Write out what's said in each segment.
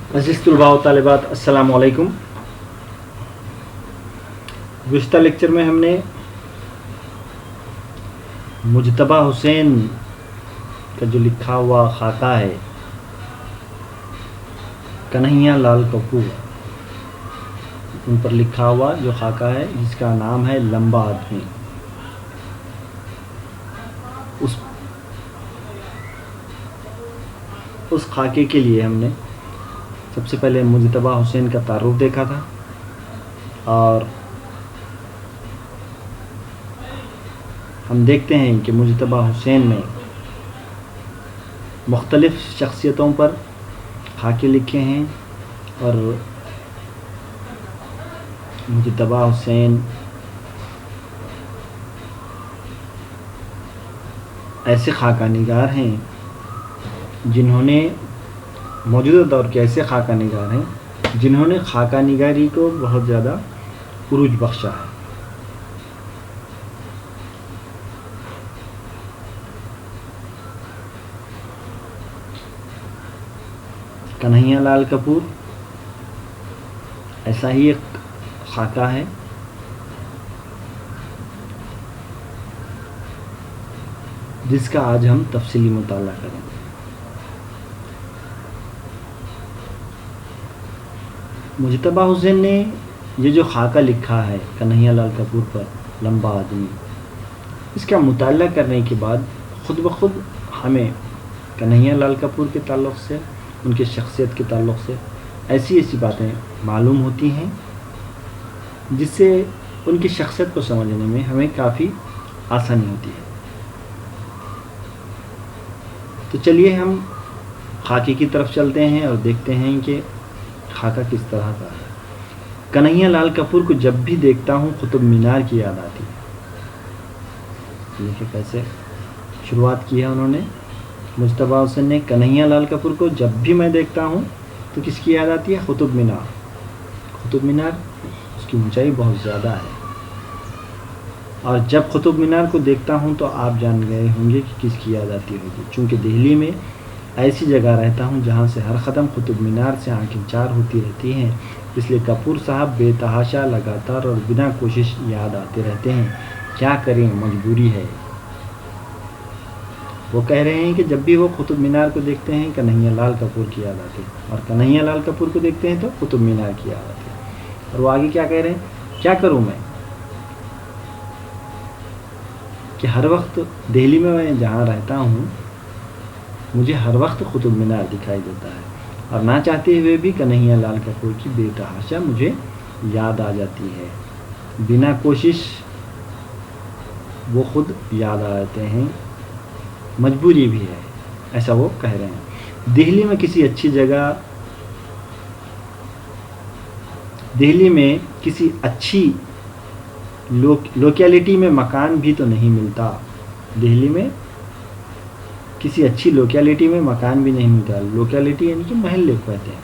अज़ीज़ तलबा व तालिबात, अस्सलामु अलैकुम। गुज़िश्ता लेक्चर में हमने मुज्तबा हुसैन का जो लिखा हुआ खाका है कन्हैया लाल कपूर, उन पर लिखा हुआ जो खाका है जिसका नाम है लंबा आदमी, उस खाके के लिए हमने सबसे पहले मुज्तबा हुसैन का तारुफ देखा था और हम देखते हैं कि मुज्तबा हुसैन ने मुख्तलिफ़ शख्सियतों पर खाके लिखे हैं और मुज्तबा हुसैन ऐसे खाका निगार हैं जिन्होंने मौजूदा दौर के ऐसे खाका निगार हैं जिन्होंने खाका निगारी को बहुत ज़्यादा उरूज बख्शा है। कन्हैया लाल कपूर ऐसा ही एक खाका है जिसका आज हम तफसीली मुताला करेंगे। मुज्तबा हुसैन ने ये जो खाका लिखा है कन्हैया लाल कपूर पर लंबा आदमी, इसका मुताला करने के बाद ख़ुद ब खुद हमें कन्हैया लाल कपूर के ताल्लुक़ से, उनकी शख्सियत के ताल्लुक़ से ऐसी ऐसी बातें मालूम होती हैं जिससे उनकी शख्सियत को समझने में हमें काफ़ी आसानी होती है। तो चलिए हम खाके की तरफ चलते हैं और देखते हैं कि खाका किस तरह का है। कन्हैया लाल कपूर को जब भी देखता हूँ कुतुब मीनार की याद आती है। देखिए कैसे शुरुआत की है उन्होंने, मुज्तबा हुसैन ने कन्हैया लाल कपूर को जब भी मैं देखता हूँ तो किसकी याद आती है? कुतुब मीनार। कुतुब मीनार, उसकी ऊंचाई बहुत ज़्यादा है और जब कुतुब मीनार को देखता हूँ तो आप जान गए होंगे कि किसकी याद आती होगी। चूँकि दिल्ली में ऐसी जगह रहता हूँ जहाँ से हर कदम कुतुब मीनार से आंखें चार होती रहती हैं, इसलिए कपूर साहब बेतहाशा लगातार और बिना कोशिश याद आते रहते हैं। क्या करें, मजबूरी है। वो कह रहे हैं कि जब भी वो कुतुब मीनार को देखते हैं कन्हैया लाल कपूर की याद आती है और कन्हैया लाल कपूर को देखते हैं तो कुतुब मीनार की याद आती है। और वो आगे क्या कह रहे हैं, क्या करूँ मैं कि हर वक्त दिल्ली में मैं जहाँ रहता हूँ मुझे हर वक्त कुतुब मीनार दिखाई देता है और ना चाहते हुए भी कन्हैया लाल कपूर की बेतहाशा मुझे याद आ जाती है। बिना कोशिश वो खुद याद आ जाते हैं, मजबूरी भी है, ऐसा वो कह रहे हैं। दिल्ली में किसी अच्छी जगह, दिल्ली में किसी अच्छी लोकेलिटी में मकान भी तो नहीं मिलता। दिल्ली में किसी अच्छी लोकेलिटी में मकान भी नहीं मिलता। लोकेलिटी यानी कि महल्ले को कहते हैं।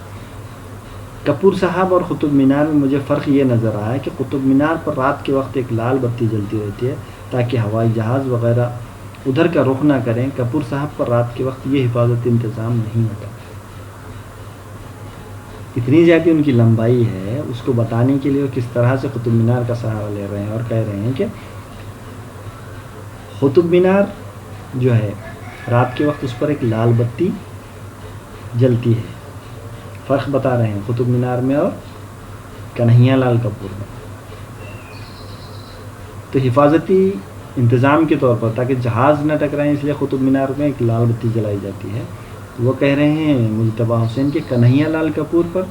कपूर साहब और कुतुब मीनार में मुझे फ़र्क ये नज़र आया कि कुतुब मीनार पर रात के वक्त एक लाल बत्ती जलती रहती है ताकि हवाई जहाज़ वगैरह उधर का रुख ना करें। कपूर साहब पर रात के वक्त ये हिफाजती इंतज़ाम नहीं होता। इतनी ज़्यादा उनकी लंबाई है, उसको बताने के लिए वो किस तरह से कुतुब मीनार का सहारा ले रहे हैं और कह रहे हैं कि कुतुब मीनार जो है रात के वक्त उस पर एक लाल बत्ती जलती है। फ़र्क बता रहे हैं कुतुब मीनार में और कन्हैया लाल कपूर में। तो हिफाजती इंतज़ाम के तौर पर ताकि जहाज़ न टकराएं इसलिए कुतुब मीनार में एक लाल बत्ती जलाई जाती है। तो वो कह रहे हैं मुज्तबा हुसैन के कन्हैया लाल कपूर पर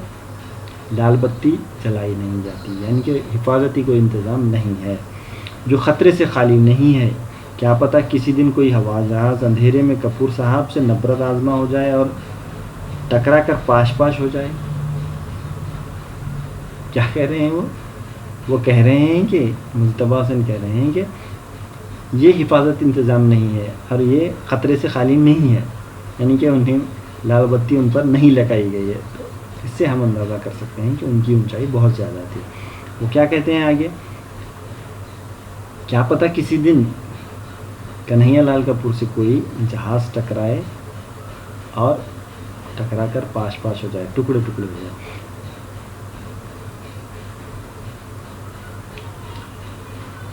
लाल बत्ती जलाई नहीं जाती, यानी कि हिफाजती कोई इंतज़ाम नहीं है, जो ख़तरे से खाली नहीं है। क्या पता किसी दिन कोई हवाई जहाज़ अंधेरे में कपूर साहब से नफरत आजमा हो जाए और टकरा कर पाश पाश हो जाए। क्या कह रहे हैं वो कह रहे हैं कि मुज्तबा हुसैन कह रहे हैं कि ये हिफाजत इंतज़ाम नहीं है और ये ख़तरे से खाली नहीं है, यानी कि उन्हें लाल बत्ती उन पर नहीं लगाई गई है। तो इससे हम अंदाज़ा कर सकते हैं कि उनकी ऊंचाई बहुत ज़्यादा थी। वो क्या कहते हैं आगे, क्या पता किसी दिन कन्हैया लाल कपूर से कोई जहाज़ टकराए और टकरा कर पास पास हो जाए, टुकड़े टुकड़े हो जाए।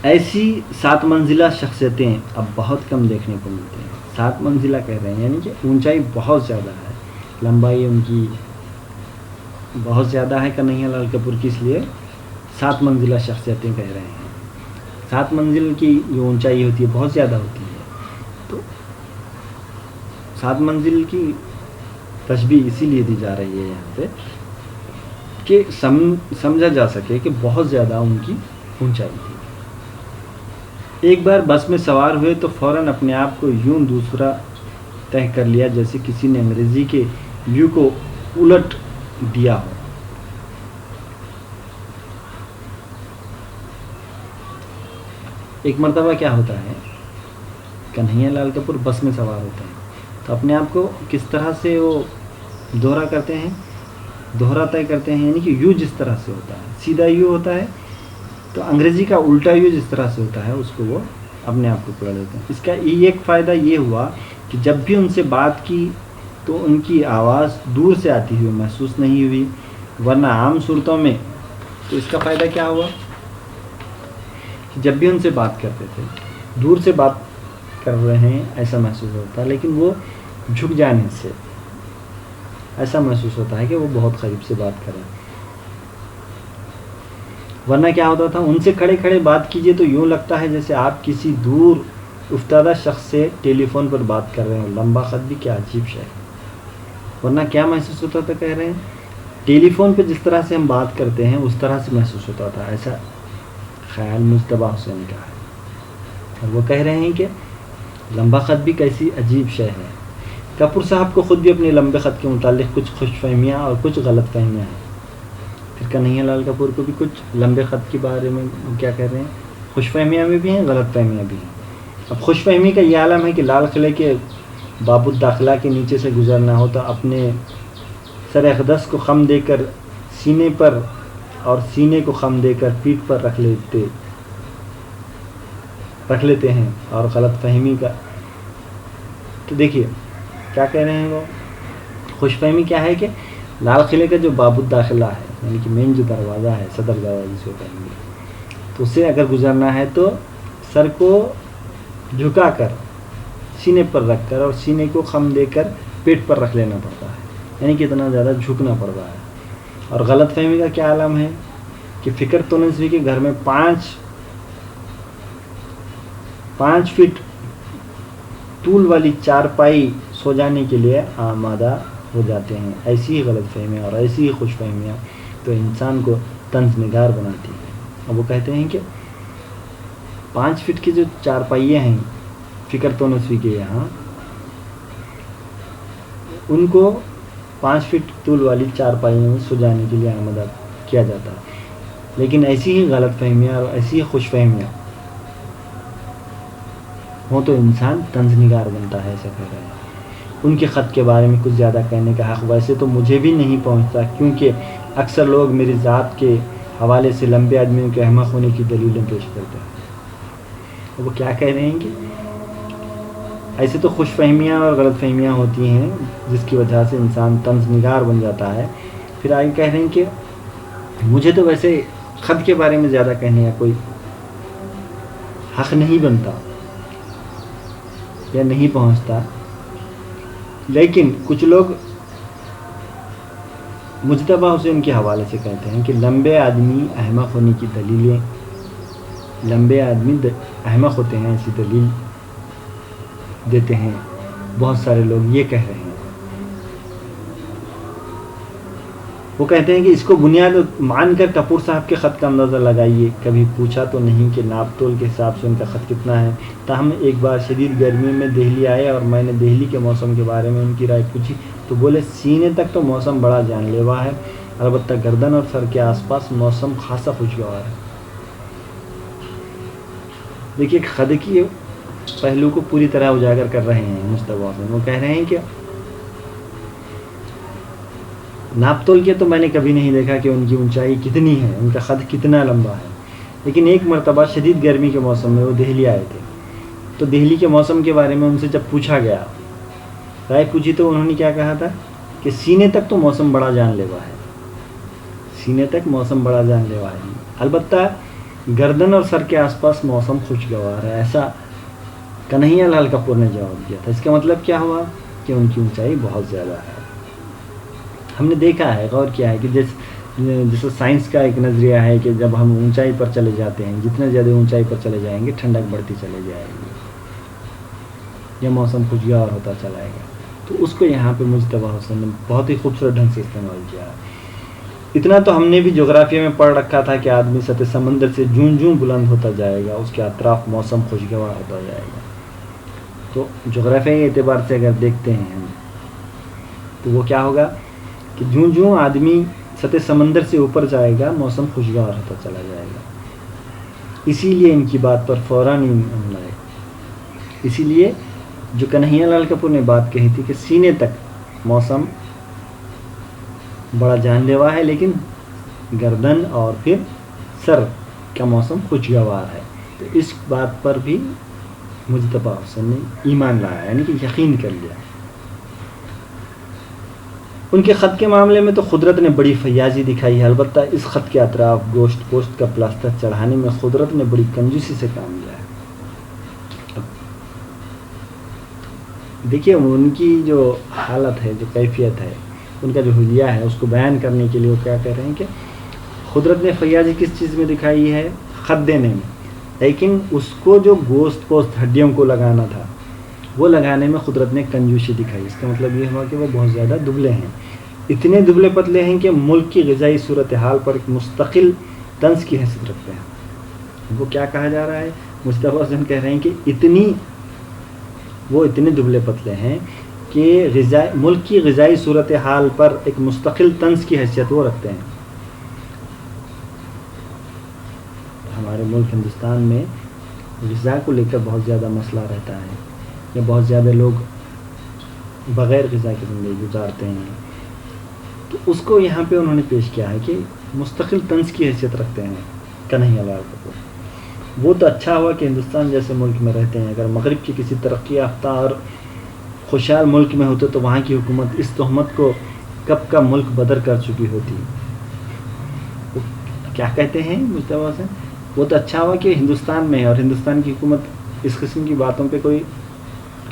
ऐसी 7 मंजिला शख्सियतें अब बहुत कम देखने को मिलती हैं। 7 मंजिला कह रहे हैं, यानी कि ऊंचाई बहुत ज़्यादा है, लंबाई उनकी बहुत ज़्यादा है कन्हैया लाल कपूर की, इसलिए 7 मंजिला शख्सियतें कह रहे हैं। 7 मंजिल की जो ऊंचाई होती है बहुत ज़्यादा होती है, तो 7 मंजिल की तशबीह इसीलिए दी जा रही है यहाँ पे कि समझा जा सके कि बहुत ज़्यादा उनकी ऊंचाई थी। एक बार बस में सवार हुए तो फ़ौरन अपने आप को यूं दूसरा तय कर लिया जैसे किसी ने अंग्रेज़ी के यू को उलट दिया हो। एक मर्तबा क्या होता है, कन्हैया लाल कपूर बस में सवार होते हैं तो अपने आप को किस तरह से वो दोहरा करते हैं, दोहरा तय करते हैं, यानी कि यू जिस तरह से होता है, सीधा यू होता है, तो अंग्रेज़ी का उल्टा यू जिस तरह से होता है उसको वो अपने आप को पकड़ लेते हैं। इसका एक फ़ायदा ये हुआ कि जब भी उनसे बात की तो उनकी आवाज़ दूर से आती हुई महसूस नहीं हुई, वरना आम सूरतों में तो इसका फ़ायदा क्या हुआ कि जब भी उनसे बात करते थे दूर से बात कर रहे हैं ऐसा महसूस होता है, लेकिन वो झुक जाने से ऐसा महसूस होता है कि वो बहुत करीब से बात कर रहे हैं। वरना क्या होता था, उनसे खड़े खड़े बात कीजिए तो यूँ लगता है जैसे आप किसी दूर उफ्तादा शख्स से टेलीफोन पर बात कर रहे हो। लंबा ख़त भी क्या अजीब शय है। वरना क्या महसूस होता था, कह रहे हैं टेलीफोन पे जिस तरह से हम बात करते हैं उस तरह से महसूस होता था, ऐसा ख्याल मुज्तबा हुसैन का है। और वो कह रहे हैं कि लंबा ख़त भी कैसी अजीब शय है। कपूर साहब को ख़ुद भी अपने लंबे ख़त के मुतालिक कुछ खुशफहमियाँ और कुछ गलत फहमियाँ हैं। फिर कन्हैया लाल कपूर को भी कुछ लंबे ख़त के बारे में क्या कह रहे हैं, खुशफहमियाँ भी हैं, गलत फहमियाँ भी हैं। अब खुशफहमी का ये आलम है कि लाल किले के बाबुल दाखिला के नीचे से गुजरना हो तो अपने सर अक़दस को ख़म देकर सीने पर और सीने को ख़म देकर पीठ पर रख लेते हैं। और गलत फहमी का तो देखिए क्या कह रहे हैं वो, खुशफहमी क्या है कि लाल किले का जो बाबुल दाखिला है, यानी कि मेन जो दरवाज़ा है, सदर दरवाज़ा जिसको कहेंगे, तो उससे अगर गुजरना है तो सर को झुकाकर सीने पर रखकर और सीने को ख़म देकर पेट पर रख लेना पड़ता है, यानी कि इतना ज़्यादा झुकना पड़ रहा है। और गलत फहमी का क्या आलम है कि फ़िक्र तोनसवी के घर में 5 फीट तूल वाली चारपाई सो जाने के लिए आमादा हो जाते हैं। ऐसी ही गलत फहमियाँ और ऐसी ही खुशफहमियाँ तो इंसान को तंज़निगार बनाती हैं। अब वो कहते हैं कि 5 फीट की जो चारपाइयाँ हैं फ़िक्र तोनसवी के यहाँ, उनको 5 फीट तूल वाली चारपाइयों में सो जाने के लिए आमादा किया जाता है। लेकिन ऐसी ही गलत फहमियाँ और ऐसी ही खुशफहमियाँ हो तो इंसान तंज़निगार बनता है, ऐसा कह रहे हैं। उनके ख़त के बारे में कुछ ज़्यादा कहने का हक़ वैसे तो मुझे भी नहीं पहुंचता, क्योंकि अक्सर लोग मेरी ज़ात के हवाले से लंबे आदमियों के अहमक होने की दलीलें पेश करते हैं। वो क्या कह रहे हैं कि ऐसे तो खुशफहमियाँ और गलत फहमियाँ होती हैं जिसकी वजह से इंसान तंज़निगार बन जाता है। फिर आगे कह रहे हैं कि मुझे तो वैसे ख़त के बारे में ज़्यादा कहने का कोई हक़ नहीं बनता या नहीं पहुंचता, लेकिन कुछ लोग मुज्तबा हुसैन के हवाले से कहते हैं कि लंबे आदमी अहमक होने की दलीलें, लंबे आदमी अहमक होते हैं ऐसी दलील देते हैं। बहुत सारे लोग ये कह रहे हैं। वो कहते हैं कि इसको बुनियाद मानकर कपूर साहब के ख़त का अंदाज़ा लगाइए। कभी पूछा तो नहीं कि नाप तोल के हिसाब से उनका ख़त कितना है। ताहम एक बार शदीद गर्मी में दिल्ली आए और मैंने दिल्ली के मौसम के बारे में उनकी राय पूछी तो बोले सीने तक तो मौसम बड़ा जानलेवा है, अलबत्ता गर्दन और सर के आसपास मौसम खासा खुशगवार है। देखिए ख़त की पहलू को पूरी तरह उजागर कर रहे हैं मुस्तफा हुसैन। वो कह रहे हैं कि नाप तोल के तो मैंने कभी नहीं देखा कि उनकी ऊंचाई कितनी है, उनका ख़त कितना लंबा है, लेकिन एक मरतबा शदीद गर्मी के मौसम में वो दिल्ली आए थे तो दिल्ली के मौसम के बारे में उनसे जब पूछा गया, राय पूछी तो उन्होंने क्या कहा था کہ سینے تک تو موسم بڑا جان لیوا ہے، سینے تک موسم بڑا جان لیوا ہے، البتہ گردن اور سر کے آس پاس موسم خوشگوار ہے، ایسا کنہیا لال کپور نے جواب دیا تھا۔ اس کا مطلب کیا ہوا کہ ان کی اونچائی بہت زیادہ ہے۔ ہم نے دیکھا ہے، غور کیا ہے کہ جیسے سائنس کا ایک نظریہ ہے کہ جب ہم اونچائی پر چلے جاتے ہیں، جتنے زیادہ اونچائی پر چلے جائیں گے ٹھنڈک بڑھتی چلے جائے گی، یہ موسم خوشگوار ہوتا چلا جائے گا۔ تو اس کو یہاں پہ مجتبیٰ حسین نے بہت ہی خوبصورت ڈھنگ سے استعمال کیا ہے۔ اتنا تو ہم نے بھی جغرافیہ میں پڑھ رکھا تھا کہ آدمی سطح سمندر سے جوں جوں بلند ہوتا جائے گا اس کے اطراف موسم خوشگوار ہوتا جائے گا۔ تو جغرافیائی اعتبار سے اگر دیکھتے ہیں ہم تو وہ کیا ہوگا کہ جوں جوں آدمی سطح سمندر سے اوپر جائے گا موسم خوشگوار ہوتا چلا جائے گا۔ اسی لیے ان کی بات پر فوراً عمل آئے، اسی لیے جو کنہیا لال کپور نے بات کہی تھی کہ سینے تک موسم بڑا جان لیوا ہے لیکن گردن اور پھر سر کا موسم خوشگوار ہے، تو اس بات پر بھی مجتبیٰ حسین نے ایمان لایا، یعنی کہ یقین کر لیا۔ ان کے خط کے معاملے میں تو قدرت نے بڑی فیاضی دکھائی ہے، البتہ اس خط کے اطراف گوشت پوشت کا پلاسٹر چڑھانے میں قدرت نے بڑی کنجوسی سے کام لیا ہے۔ دیکھیے ان کی جو حالت ہے، جو کیفیت ہے، ان کا جو حلیہ ہے، اس کو بیان کرنے کے لیے وہ کیا کہہ رہے ہیں کہ قدرت نے فیاضی کس چیز میں دکھائی ہے؟ خط دینے میں، لیکن اس کو جو گوشت پوشت ہڈیوں کو لگانا تھا وہ لگانے میں قدرت نے کنجوسی دکھائی۔ اس کا مطلب یہ ہوا کہ وہ بہت زیادہ دبلے ہیں، اتنے دبلے پتلے ہیں کہ ملک کی غذائی صورتحال پر ایک مستقل طنز کی حیثیت رکھتے ہیں۔ وہ کیا کہا جا رہا ہے؟ مجتبیٰ حسین کہہ رہے ہیں کہ وہ اتنے دبلے پتلے ہیں کہ ملک کی غذائی صورتحال پر ایک مستقل طنز کی حیثیت وہ رکھتے ہیں۔ ہمارے ملک ہندوستان میں غذا کو لے کر بہت زیادہ مسئلہ رہتا ہے، یا بہت زیادہ لوگ بغیر غذا کی زندگی گزارتے ہیں، تو اس کو یہاں پہ انہوں نے پیش کیا ہے کہ مستقل طنز کی حیثیت رکھتے ہیں کنہیا لال کپور۔ وہ تو اچھا ہوا کہ ہندوستان جیسے ملک میں رہتے ہیں، اگر مغرب کی کسی ترقی یافتہ اور خوشحال ملک میں ہوتے تو وہاں کی حکومت اس تہمت کو کب کا ملک بدر کر چکی ہوتی۔ وہ کیا کہتے ہیں مجتبیٰ حسین؟ وہ تو اچھا ہوا کہ ہندوستان میں ہے اور ہندوستان کی حکومت اس قسم کی باتوں پہ کوئی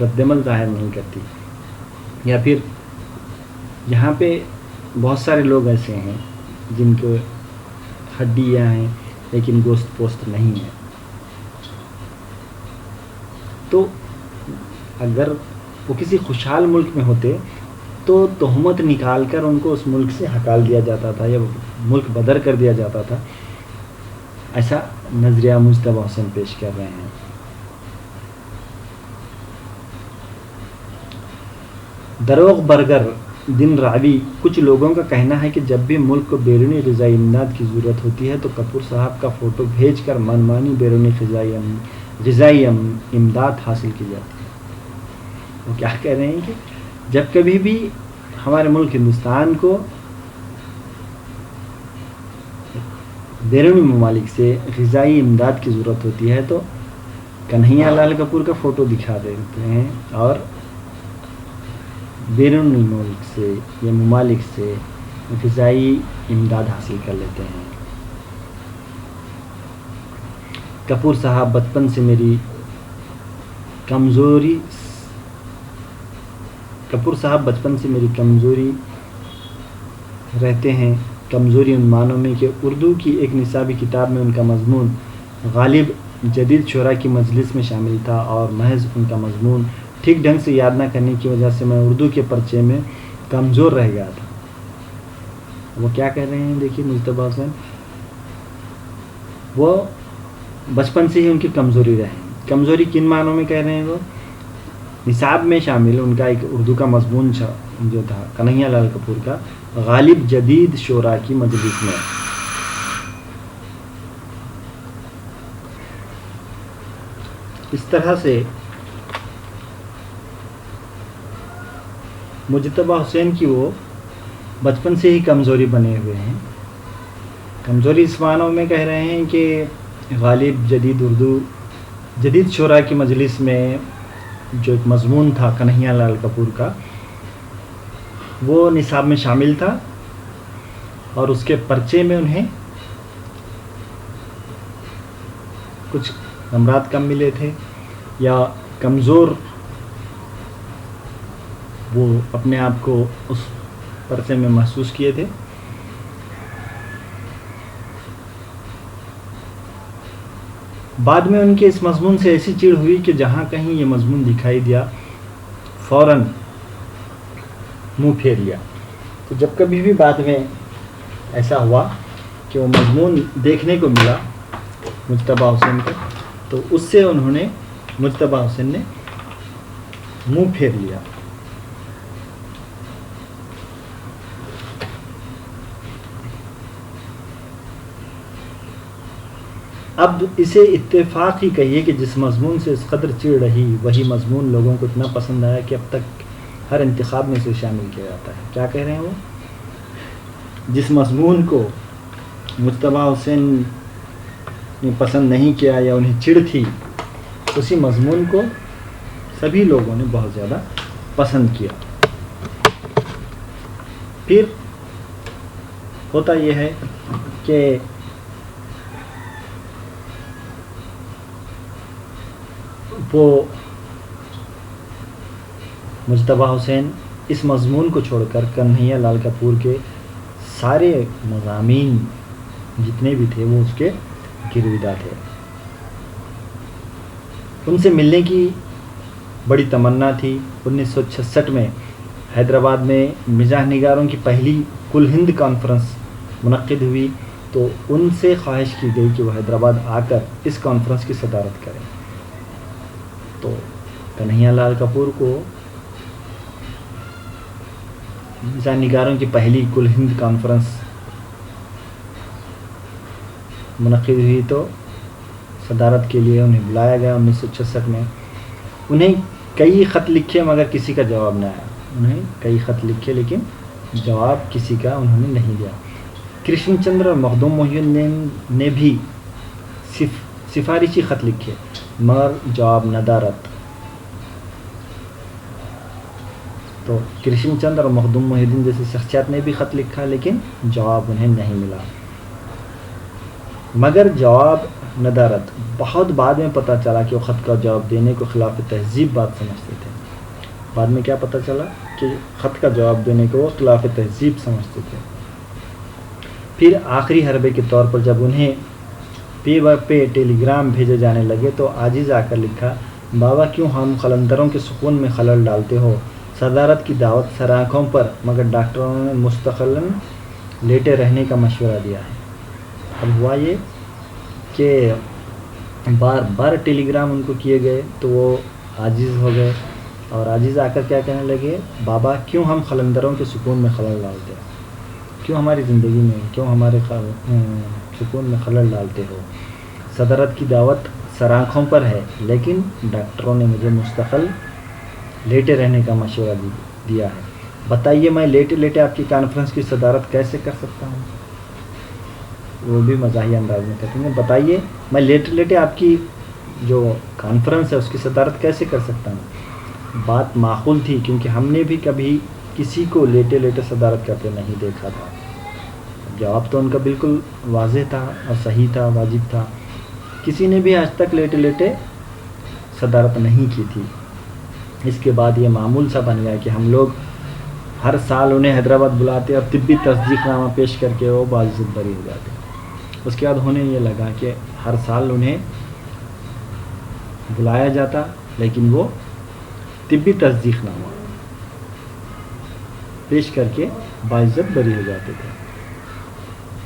رد عمل ظاہر نہیں کرتی، یا پھر یہاں پہ بہت سارے لوگ ایسے ہیں جن کو ہڈیاں ہیں لیکن گوشت پوست نہیں ہے۔ تو اگر وہ کسی خوشحال ملک میں ہوتے تو تہمت نکال کر ان کو اس ملک سے ہکال دیا جاتا تھا یا ملک بدر کر دیا جاتا تھا، ایسا نظریہ مجتبیٰ حسین پیش کر رہے ہیں۔ دروغ برگر دن راوی کچھ لوگوں کا کہنا ہے کہ جب بھی ملک کو بیرونی غذائی امداد کی ضرورت ہوتی ہے تو کپور صاحب کا فوٹو بھیج کر منمانی بیرونی غذائی امداد حاصل کی جاتی ہے۔ وہ کیا کہہ رہے ہیں کہ جب کبھی بھی ہمارے ملک ہندوستان کو بیرونی ممالک سے غذائی امداد کی ضرورت ہوتی ہے تو کنہیا لال کپور کا فوٹو دکھا دیتے ہیں اور بیرونی ملک سے یا ممالک سے غذائی امداد حاصل کر لیتے ہیں۔ کپور صاحب بچپن سے میری کمزوری رہتے ہیں، کمزوری ان معنوں میں کہ اردو کی ایک نصابی کتاب میں ان کا مضمون غالب جدید شعراء کی مجلس میں شامل تھا اور محض ان کا مضمون ٹھیک ڈھنگ سے یاد نہ کرنے کی وجہ سے میں اردو کے پرچے میں کمزور رہ گیا تھا۔ وہ کیا کہہ رہے ہیں؟ دیکھیے مجتبیٰ حسین، وہ بچپن سے ہی ان کی کمزوری رہے۔ کمزوری کن معنوں میں کہہ رہے ہیں؟ وہ نصاب میں شامل ان کا ایک اردو کا مضمون جو تھا کنہیا لال کپور کا غالب جدید شعراء کی مجلس میں۔ اس طرح سے مجتبیٰ حسین کی وہ بچپن سے ہی کمزوری بنے ہوئے ہیں۔ کمزوری اس معنوں میں کہہ رہے ہیں کہ غالب جدید شعراء کی مجلس میں جو ایک مضمون تھا کنہیا لال کپور کا، وہ نصاب میں شامل تھا اور اس کے پرچے میں انہیں کچھ نمرات کم ملے تھے یا کمزور وہ اپنے آپ کو اس پرچے میں محسوس کیے تھے. بعد میں ان کے اس مضمون سے ایسی چڑ ہوئی کہ جہاں کہیں یہ مضمون دکھائی دیا فوراً منہ پھیر لیا. تو جب کبھی بھی بعد میں ایسا ہوا کہ وہ مضمون دیکھنے کو ملا مجتبیٰ حسین کو تو اس سے انہوں نے مجتبیٰ حسین نے منہ پھیر لیا. اب اسے اتفاق ہی کہیے کہ جس مضمون سے اس قدر چڑ رہی وہی مضمون لوگوں کو اتنا پسند آیا کہ اب تک ہر انتخاب میں سے شامل کیا جاتا ہے. کیا کہہ رہے ہیں وہ؟ جس مضمون کو مجتبیٰ حسین نے پسند نہیں کیا یا انہیں چڑ تھی اسی مضمون کو سبھی لوگوں نے بہت زیادہ پسند کیا. پھر ہوتا یہ ہے کہ وہ مجتبیٰ حسین اس مضمون کو چھوڑ کر کنہیا لال کپور کے سارے مضامین جتنے بھی تھے وہ اس کے گرویدہ تھے. ان سے ملنے کی بڑی تمنا تھی. 1966 میں حیدرآباد میں مزاح نگاروں کی پہلی کل ہند کانفرنس منعقد ہوئی تو ان سے خواہش کی گئی کہ وہ حیدرآباد آ کر اس کانفرنس کی صدارت کریں. تو کنہیا لال کپور کو مزاح نگاروں کی پہلی کل ہند کانفرنس منعقد ہوئی تو صدارت کے لیے انہیں بلایا گیا 1966 میں. انہیں کئی خط لکھے مگر کسی کا جواب نہ آیا. انہیں کئی خط لکھے لیکن جواب کسی کا انہوں نے نہیں دیا. کرشن چندر اور مخدوم محی الدین نے بھی سفارشی خط لکھے مگر جواب ندارت. تو کرشن چندر اور مخدوم محی الدین جیسی شخصیات نے بھی خط لکھا لیکن جواب انہیں نہیں ملا. مگر جواب ندارت بہت بعد میں پتہ چلا کہ وہ خط کا جواب دینے کو خلاف تہذیب بات سمجھتے تھے. بعد میں کیا پتہ چلا کہ خط کا جواب دینے کو وہ خلاف تہذیب سمجھتے تھے. پھر آخری حربے کے طور پر جب انہیں پے وقت پہ ٹیلی گرام بھیجے جانے لگے تو عاجز آ کر لکھا بابا کیوں ہم قلندروں کے سکون میں خلل ڈالتے ہو. صدارت کی دعوت سر آنکھوں پر مگر ڈاکٹروں نے مستقلاً لیٹے رہنے کا مشورہ دیا ہے. اب ہوا یہ کہ بار بار ٹیلی گرام ان کو کیے گئے تو وہ عاجز ہو گئے اور عاجز آ کر کیا کہنے لگے بابا کیوں ہم قلندروں کے سکون میں خلل ڈالتے ہیں, کیوں ہماری زندگی میں کیوں ہمارے سکون میں خلل ڈالتے ہو. صدارت کی دعوت سر آنکھوں پر ہے لیکن ڈاکٹروں نے مجھے مستقل لیٹے رہنے کا مشورہ دیا ہے. بتائیے میں لیٹے لیٹے آپ کی کانفرنس کی صدارت کیسے کر سکتا ہوں. وہ بھی مزاحیہ انداز میں کہتے ہیں بتائیے میں لیٹے لیٹے آپ کی جو کانفرنس ہے اس کی صدارت کیسے کر سکتا ہوں. بات معقول تھی کیونکہ ہم نے بھی کبھی کسی کو لیٹے لیٹے صدارت کرتے نہیں دیکھا تھا. جواب تو ان کا بالکل واضح تھا اور صحیح تھا, واجب تھا. کسی نے بھی آج تک لیٹے لیٹے صدارت نہیں کی تھی. اس کے بعد یہ معمول سا بن گیا کہ ہم لوگ ہر سال انہیں حیدرآباد بلاتے اور طبی تصدیق نامہ پیش کر کے وہ باعزت بری ہو جاتے. اس کے بعد ہونے یہ لگا کہ ہر سال انہیں بلایا جاتا لیکن وہ طبی تصدیق نامہ پیش کر کے باعزت بری ہو جاتے تھے.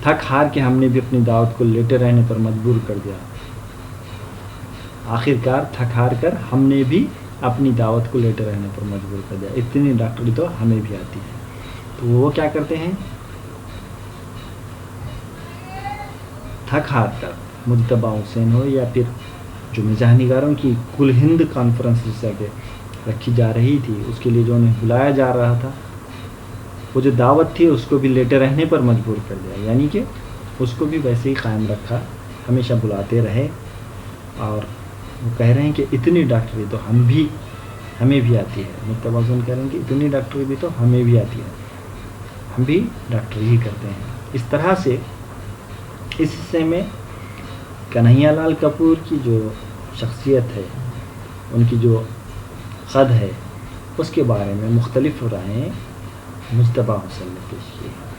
تھک ہار کے ہم نے بھی اپنی دعوت کو لیٹے رہنے پر مجبور کر دیا. آخر کار تھک ہار کر ہم نے بھی اپنی دعوت کو لیٹے رہنے پر مجبور کر دیا. اتنی ڈاکٹری تو ہمیں بھی آتی ہے. تو وہ کیا کرتے ہیں تھک ہار کر مجتبیٰ حسین ہو یا پھر جو مزاح نگاروں کی کل ہند کانفرنس جس جگہ رکھی جا رہی تھی اس کے لیے جو انہیں بلایا جا رہا تھا وہ جو دعوت تھی اس کو بھی لیٹے رہنے پر مجبور کر دیا. یعنی کہ اس کو بھی ویسے ہی قائم رکھا, ہمیشہ بلاتے رہے. اور وہ کہہ رہے ہیں کہ اتنی ڈاکٹری تو ہمیں بھی آتی ہے. مجتبیٰ حسین کہہ رہے ہیں کہ اتنی ڈاکٹری بھی تو ہمیں بھی آتی ہے. ہم بھی ڈاکٹری ہی کرتے ہیں. اس طرح سے اس حصے میں کنہیا لال کپور کی جو شخصیت ہے، ان کی جو قد ہے، اس کے بارے میں مختلف رائیں مجتبیٰ حسین نے پیش کی ہیں.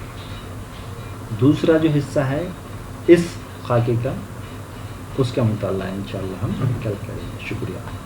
دوسرا جو حصہ ہے اس خاکے کا، اس کا مطالعہ انشاءاللہ ہم کل کریں گے. شکریہ.